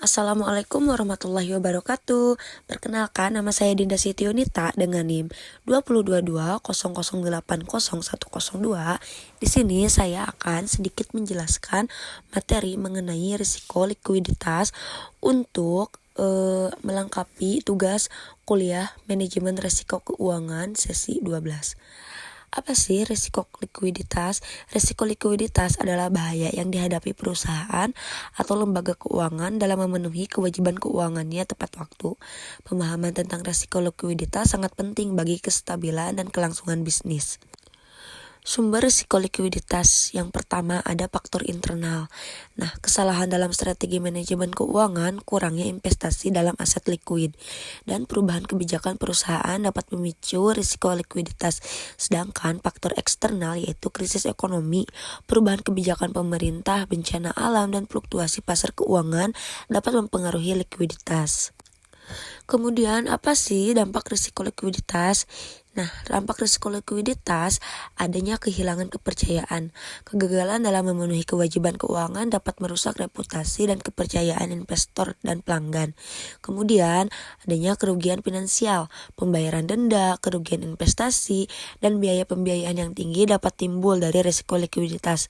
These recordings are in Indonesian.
Assalamualaikum warahmatullahi wabarakatuh. Perkenalkan, nama saya Dinda Siti Yunita dengan NIM 202200800102. Di sini saya akan sedikit menjelaskan materi mengenai risiko likuiditas untuk melengkapi tugas kuliah manajemen risiko keuangan sesi 12. Apa sih risiko likuiditas? Risiko likuiditas adalah bahaya yang dihadapi perusahaan atau lembaga keuangan dalam memenuhi kewajiban keuangannya tepat waktu. Pemahaman tentang risiko likuiditas sangat penting bagi kestabilan dan kelangsungan bisnis. Sumber risiko likuiditas yang pertama ada faktor internal. Nah, kesalahan dalam strategi manajemen keuangan, kurangnya investasi dalam aset likuid, dan perubahan kebijakan perusahaan dapat memicu risiko likuiditas. Sedangkan faktor eksternal yaitu krisis ekonomi, perubahan kebijakan pemerintah, bencana alam, dan fluktuasi pasar keuangan dapat mempengaruhi likuiditas. Kemudian apa sih dampak risiko likuiditas? Nah, dampak risiko likuiditas adanya kehilangan kepercayaan. Kegagalan dalam memenuhi kewajiban keuangan dapat merusak reputasi dan kepercayaan investor dan pelanggan. Kemudian adanya kerugian finansial, pembayaran denda, kerugian investasi, dan biaya pembiayaan yang tinggi dapat timbul dari risiko likuiditas.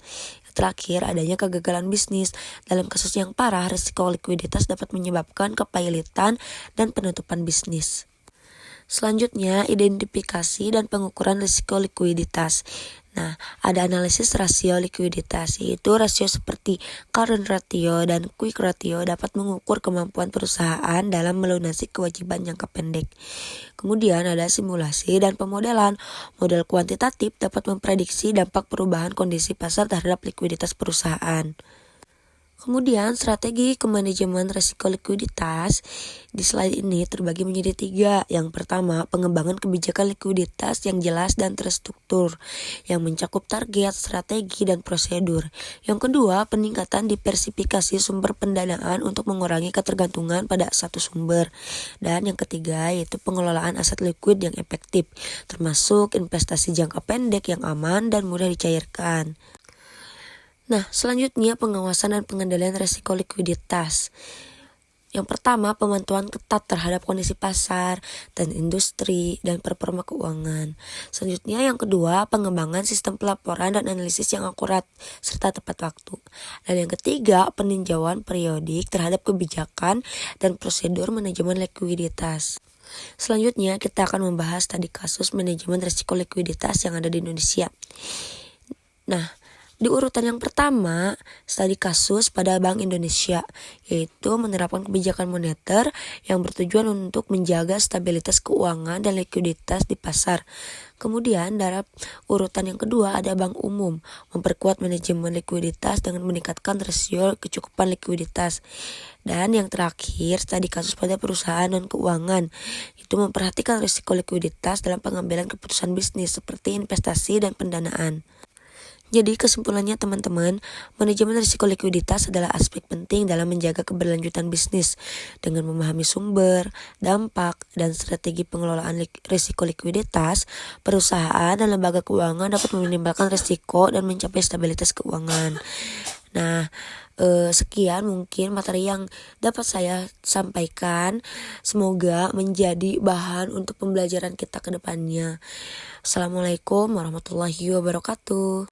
Terakhir, adanya kegagalan bisnis. Dalam kasus yang parah, risiko likuiditas dapat menyebabkan kepailitan dan penutupan bisnis. Selanjutnya, identifikasi dan pengukuran risiko likuiditas. Nah, ada analisis rasio likuiditas, yaitu rasio seperti current ratio dan quick ratio dapat mengukur kemampuan perusahaan dalam melunasi kewajiban jangka pendek. Kemudian ada simulasi dan pemodelan. Model kuantitatif dapat memprediksi dampak perubahan kondisi pasar terhadap likuiditas perusahaan. Kemudian strategi kemanajemen risiko likuiditas di slide ini terbagi menjadi 3. Yang pertama, pengembangan kebijakan likuiditas yang jelas dan terstruktur yang mencakup target, strategi, dan prosedur. Yang kedua, peningkatan diversifikasi sumber pendanaan untuk mengurangi ketergantungan pada satu sumber. Dan yang ketiga yaitu pengelolaan aset likuid yang efektif, termasuk investasi jangka pendek yang aman dan mudah dicairkan. Nah, selanjutnya pengawasan dan pengendalian risiko likuiditas. Yang pertama, pemantauan ketat terhadap kondisi pasar dan industri dan performa keuangan. Selanjutnya, yang kedua, pengembangan sistem pelaporan dan analisis yang akurat serta tepat waktu. Dan yang ketiga, peninjauan periodik terhadap kebijakan dan prosedur manajemen likuiditas. Selanjutnya, kita akan membahas tadi kasus manajemen risiko likuiditas yang ada di Indonesia. Nah, di urutan yang pertama, studi kasus pada Bank Indonesia, yaitu menerapkan kebijakan moneter yang bertujuan untuk menjaga stabilitas keuangan dan likuiditas di pasar. Kemudian dalam urutan yang kedua ada Bank Umum, memperkuat manajemen likuiditas dengan meningkatkan rasio kecukupan likuiditas. Dan yang terakhir, studi kasus pada perusahaan dan keuangan, itu memperhatikan risiko likuiditas dalam pengambilan keputusan bisnis seperti investasi dan pendanaan. Jadi kesimpulannya teman-teman, manajemen risiko likuiditas adalah aspek penting dalam menjaga keberlanjutan bisnis. Dengan memahami sumber, dampak, dan strategi pengelolaan risiko likuiditas, perusahaan dan lembaga keuangan dapat meminimalkan risiko dan mencapai stabilitas keuangan. Nah, sekian mungkin materi yang dapat saya sampaikan. Semoga menjadi bahan untuk pembelajaran kita ke depannya. Assalamualaikum warahmatullahi wabarakatuh.